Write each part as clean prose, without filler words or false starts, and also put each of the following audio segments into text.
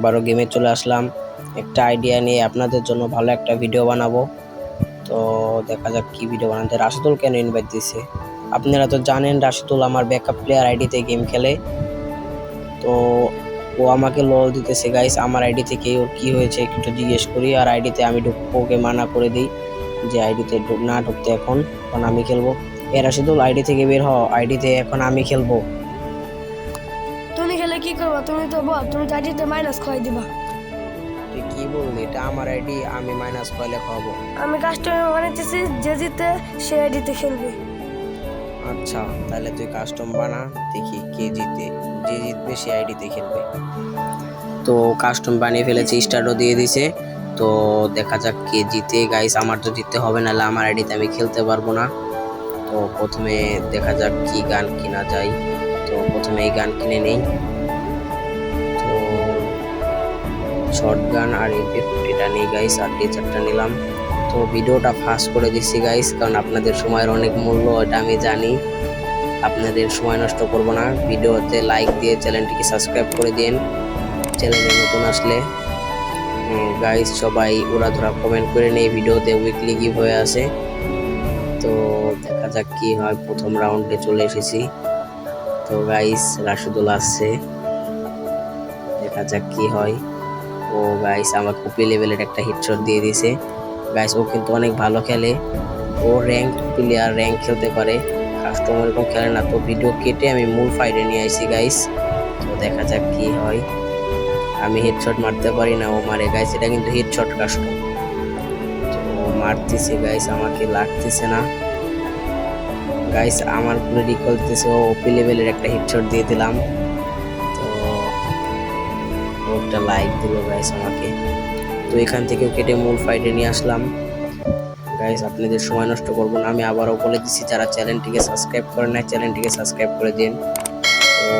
আবারও গেমে চলে আসলাম একটা আইডিয়া নিয়ে আপনাদের জন্য ভালো একটা ভিডিও বানাবো। তো দেখা যাক কি ভিডিও বানাতে। রাশিদুল কেন ইনভাইট দিছে? আপনারা তো জানেন রাশিদুল আমার ব্যাকআপ প্লেয়ার আইডিতে গেম খেলে। তো ও আমাকে লল দিতেছে গাইস। আমার আইডি থেকে ওর কি হয়েছে একটু জিজ্ঞেস করি, আর আইডিতে আমি ওকে মানা করে দিই যে আইডিতে না ঢুকতে, এখন আমি খেলবো। রাশিদুল আইডি থেকে বের হ, আইডিতে এখন আমি খেলবো। তুমি খেলে কি করবা? তুমি তো বল, তুমি তো আইডিতে মাইনাস খাওয়াই দিবা। তুই কি বললি? এটা আমার আইডি, আমি মাইনাস কয়লে খাওয়াবো? আমি কাস্টমার বানাইতেছি, যে জিতে সে আইডিতে খেলবে। আচ্ছা তাহলে তুই কাস্টম বানা, দেখি কে জিতে। যে জিতবে সে আইডিতে খেলবে। তো কাস্টম বানিয়ে ফেলেছে, স্টার্টও দিয়ে দিছে। তো দেখা যাক কে জিতে গাইস। আমার তো জিততে হবে, নাহলে আমার আইডিতে আমি খেলতে পারবো না। তো প্রথমে দেখা যাক কি গান কিনা যায়। তো প্রথমে এই গান কিনে নেই। তো শর্ট গান আর MP40টা নেই গাইস, আর টিচারটা নিলাম। তো ভিডিওটা ফাস্ট করে দিচ্ছি গাইস, কারণ আপনাদের সময়ের অনেক মূল্য, এটা আমি জানি। আপনাদের সময় নষ্ট করব না। ভিডিওতে লাইক দিয়ে চ্যানেলটিকে সাবস্ক্রাইব করে দিন চ্যানেলে নতুন আসলে। গাইস সবাই উড়াধুরা কমেন্ট করে নেই, ভিডিওতে উইকলি গিভ হয়ে আছে। তো দেখা যাক কি হয়। প্রথম রাউন্ডে চলে এসেছি। তো গাইস রাশিদুল আসছে, দেখা যাক কি হয়। ও গাইস আমার কপি লেভেলের একটা হিটশট দিয়ে দিয়েছে গাইস। ও কিন্তু অনেক ভালো খেলে, ও র্যাঙ্ক প্লেয়ার, র্যাঙ্ক খেলতে পারে, কাস্টমার এরকম খেলে না। তো ভিডিও কেটে আমি মূল ফাইটে নিয়ে আসি গাইস। তো দেখা যাক কি হয়। আমি হেডশট মারতে পারি না, ও মারে গাইস। এটা কিন্তু হেডশট কাস্টম। তো মারতেছে গাইস, আমাকে লাগতেছে না গাইস। আমার পুরো রিকল দিতেছে, ও ওপি লেভেলের একটা হেডশট দিয়ে দিলাম। তো ওটা লাইক দিল গাইস আমাকে। তো এখান থেকেও কেটে মূল ফাইটে নিয়ে আসলাম গাইস। আপনাদের সময় নষ্ট করবো না, আমি আবারও বলে দিচ্ছি যারা চ্যানেলটিকে সাবস্ক্রাইব করেন না চ্যানেলটিকে সাবস্ক্রাইব করে দিন। তো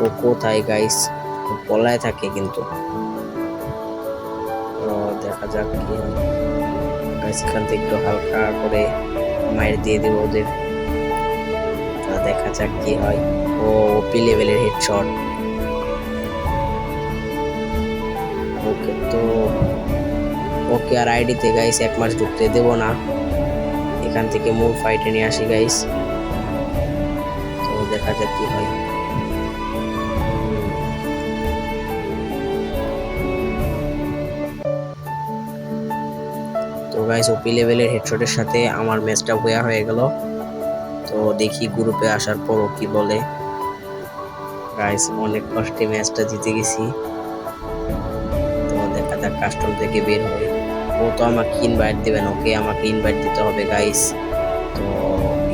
ও কোথায় গাইস? পলায় থাকে কিন্তু। তো দেখা যাক কি হয় গাইস। এখান থেকে একটু হালকা করে মাইর দিয়ে দেবো ওদের। তো দেখা যাক কি হয়। ও ওপি লেভেলের হেডশট। ওকে, তো ওকে আর আইডিতে গাইস এক মাস ঢুকতে দেবো না। এখান থেকে মূল ফাইটে নিয়ে আসি গাইস। তো দেখা যাক কি হয়। তো গাইস ওপি লেভেলের হেডশটের সাথে আমার ম্যাচটা বয়া হয়ে গেল। তো দেখি গ্রুপে আসার পর ও কি বলে। গাইস অনেক কষ্টে ম্যাচটা জিতে গেছি। তো দেখা যাক কাস্টম থেকে বের হয়ে। ও তো আমাকে ইনভাইট দেবেন, ওকে আমাকে ইনভাইট দিতে হবে গাইস। তো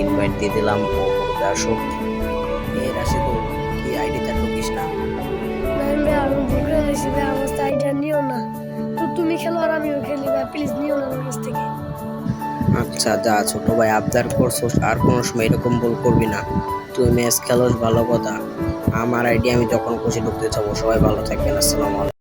ইনভাইট দিয়ে দিলাম, ও গ্রুপে আসুক। রাশিদুল কি আইডিটা ঢুকিস না? আমি ভুল করে দিয়েছি ভাই, আমার আইডিয়া নিও না। তো তুমি খেলো আর আমিও খেলি ভাই, প্লিজ নিও না আমার কাছ থেকে। আচ্ছা যা ছোট ভাই, আবদার করছোস, আর কোনো সময় এরকম ভুল করবি না। তুই ম্যাচ খেলোস ভালো কথা, আমার আইডিয়া আমি যখন খুশি ঢুকতে চাবো। সবাই ভালো থাকবেন, আসসালামু আলাইকুম।